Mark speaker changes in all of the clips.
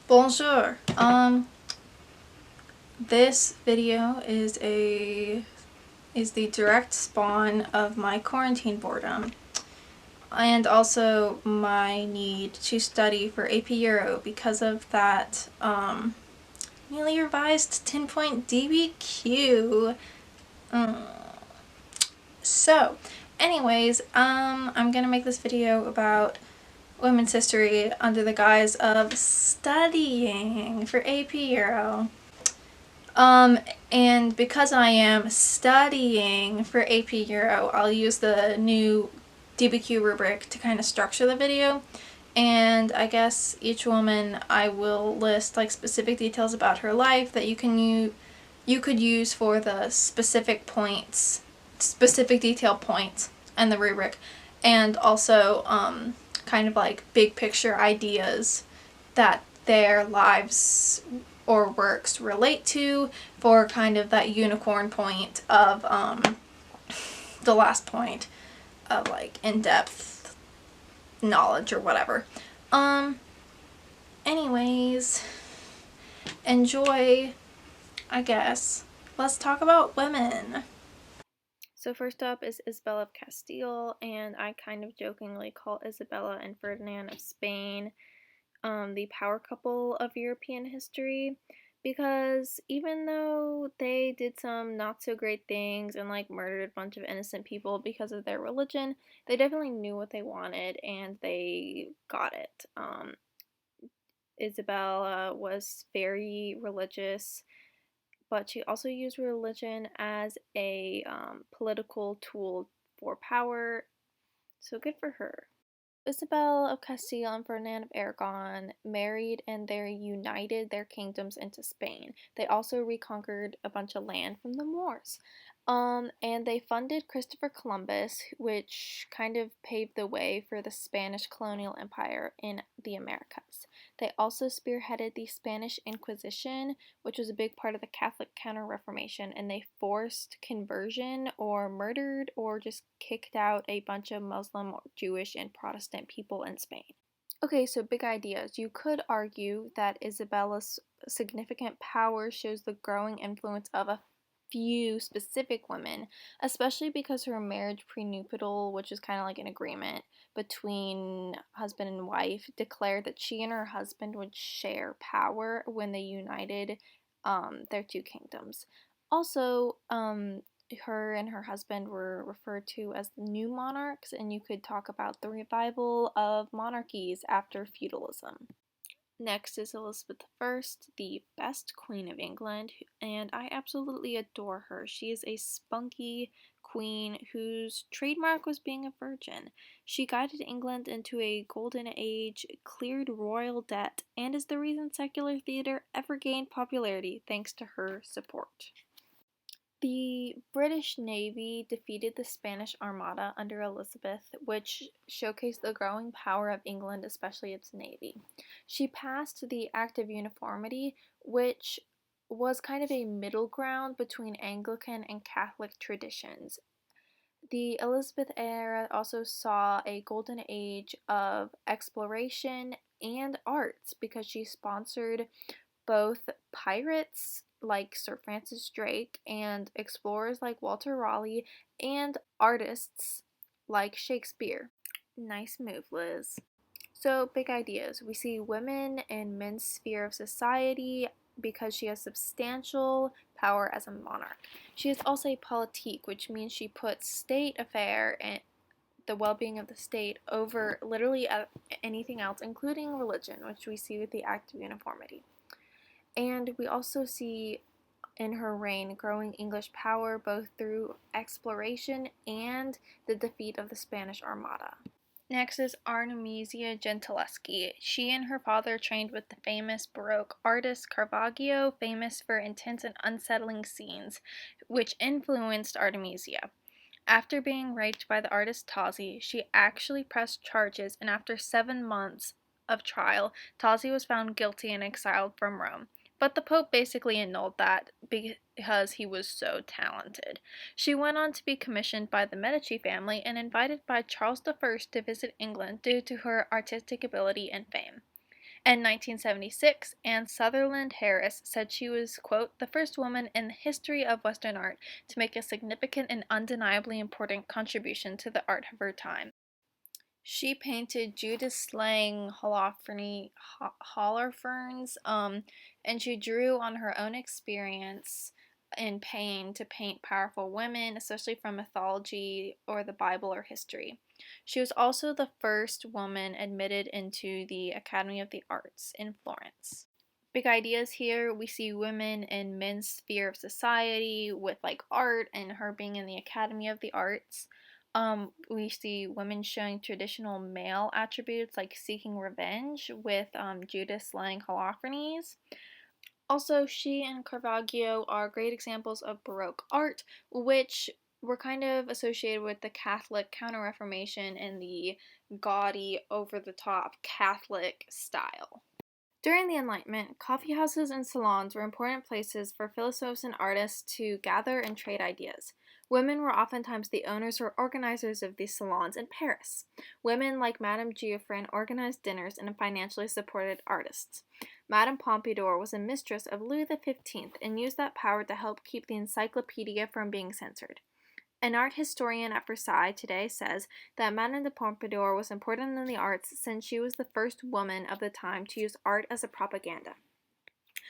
Speaker 1: Bonjour. This video is the direct spawn of my quarantine boredom and also my need to study for AP Euro because of that newly revised 10-point DBQ. So, anyways, I'm gonna make this video about women's history under the guise of studying for AP Euro. And because I am studying for AP Euro, I'll use the new DBQ rubric to kind of structure the video. And I guess each woman I will list like specific details about her life that you could use for the specific points, specific detail points and the rubric, and also kind of like big picture ideas that their lives or works relate to for kind of that unicorn point of the last point of like in-depth knowledge or whatever. Anyways, enjoy, I guess. Let's talk about women. So first up is Isabella of Castile, and I kind of jokingly call Isabella and Ferdinand of Spain the power couple of European history, because even though they did some not so great things and like murdered a bunch of innocent people because of their religion, they definitely knew what they wanted and they got it. Isabella was very religious, but she also used religion as a political tool for power, so good for her. Isabella of Castile and Ferdinand of Aragon married and they united their kingdoms into Spain. They also reconquered a bunch of land from the Moors. And they funded Christopher Columbus, which kind of paved the way for the Spanish colonial empire in the Americas. They also spearheaded the Spanish Inquisition, which was a big part of the Catholic Counter-Reformation, and they forced conversion or murdered or just kicked out a bunch of Muslim, Jewish, and Protestant people in Spain. Okay, so big ideas. You could argue that Isabella's significant power shows the growing influence of a few specific women, especially because her marriage prenuptial, which is kind of like an agreement between husband and wife, declared that she and her husband would share power when they united their two kingdoms. Also, her and her husband were referred to as the new monarchs, and you could talk about the revival of monarchies after feudalism. Next is Elizabeth I, the best queen of England, and I absolutely adore her. She is a spunky queen whose trademark was being a virgin. She guided England into a golden age, cleared royal debt, and is the reason secular theater ever gained popularity thanks to her support. The British Navy defeated the Spanish Armada under Elizabeth, which showcased the growing power of England, especially its navy. She passed the Act of Uniformity, which was kind of a middle ground between Anglican and Catholic traditions. The Elizabeth era also saw a golden age of exploration and arts because she sponsored both pirates like Sir Francis Drake and explorers like Walter Raleigh and artists like Shakespeare. Nice move, Liz. So, big ideas. We see women in men's sphere of society because she has substantial power as a monarch. She is also a politique, which means she puts state affair and the well-being of the state over literally anything else, including religion, which we see with the Act of Uniformity. And we also see in her reign growing English power both through exploration and the defeat of the Spanish Armada. Next is Artemisia Gentileschi. She and her father trained with the famous Baroque artist Caravaggio, famous for intense and unsettling scenes, which influenced Artemisia. After being raped by the artist Tozzi, she actually pressed charges, and after 7 months of trial, Tozzi was found guilty and exiled from Rome. But the Pope basically annulled that because he was so talented. She went on to be commissioned by the Medici family and invited by Charles I to visit England due to her artistic ability and fame. In 1976, Anne Sutherland Harris said she was, quote, the first woman in the history of Western art to make a significant and undeniably important contribution to the art of her time. She painted Judith slaying Holofernes, and she drew on her own experience in pain to paint powerful women, especially from mythology or the Bible or history. She was also the first woman admitted into the Academy of the Arts in Florence. Big ideas here. We see women in men's sphere of society with like art and her being in the Academy of the Arts. We see women showing traditional male attributes like seeking revenge with Judith slaying Holofernes. Also, she and Caravaggio are great examples of Baroque art, which were kind of associated with the Catholic Counter-Reformation and the gaudy, over-the-top Catholic style. During the Enlightenment, coffeehouses and salons were important places for philosophers and artists to gather and trade ideas. Women were oftentimes the owners or organizers of these salons in Paris. Women like Madame Geoffrin organized dinners and financially supported artists. Madame Pompadour was a mistress of Louis XV and used that power to help keep the encyclopedia from being censored. An art historian at Versailles today says that Madame de Pompadour was important in the arts since she was the first woman of the time to use art as a propaganda.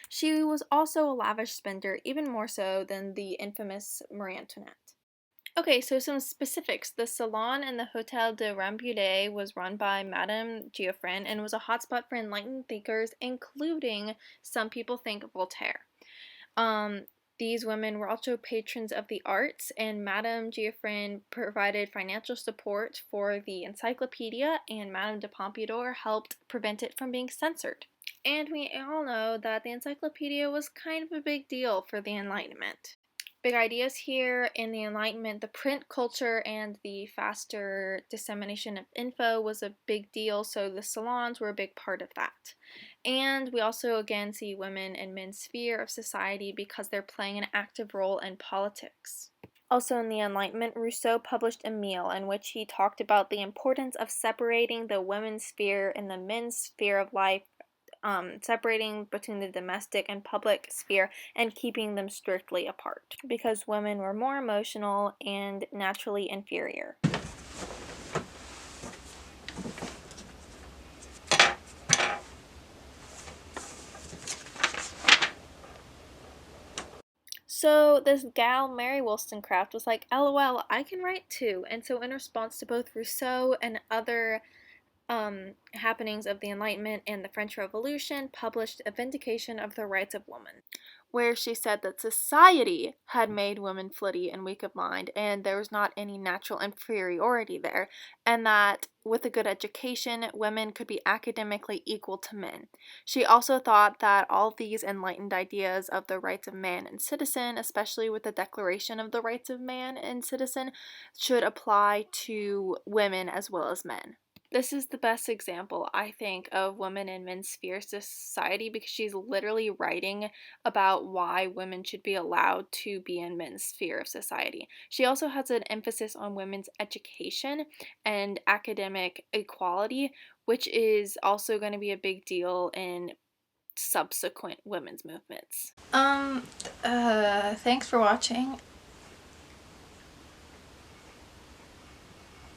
Speaker 1: She was also a lavish spender, even more so than the infamous Marie Antoinette. Okay, so some specifics. The salon in the Hôtel de Rambouillet was run by Madame Geoffrin and was a hotspot for enlightened thinkers, including, some people think, Voltaire. These women were also patrons of the arts, and Madame Geoffrin provided financial support for the encyclopedia, and Madame de Pompadour helped prevent it from being censored. And we all know that the encyclopedia was kind of a big deal for the Enlightenment. Big ideas here in the Enlightenment. The print culture and the faster dissemination of info was a big deal, so the salons were a big part of that. And we also again see women in men's sphere of society because they're playing an active role in politics. Also in the Enlightenment, Rousseau published Emile, in which he talked about the importance of separating the women's sphere and the men's sphere of life, separating between the domestic and public sphere and keeping them strictly apart because women were more emotional and naturally inferior. So this gal, Mary Wollstonecraft, was like, LOL, I can write too. And so in response to both Rousseau and other happenings of the Enlightenment and the French Revolution, published A Vindication of the Rights of Woman, where she said that society had made women flitty and weak of mind, and there was not any natural inferiority there, and that with a good education, women could be academically equal to men. She also thought that all these enlightened ideas of the rights of man and citizen, especially with the Declaration of the Rights of Man and Citizen, should apply to women as well as men. This is the best example, I think, of women in men's sphere society because she's literally writing about why women should be allowed to be in men's sphere of society. She also has an emphasis on women's education and academic equality, which is also going to be a big deal in subsequent women's movements. Thanks for watching.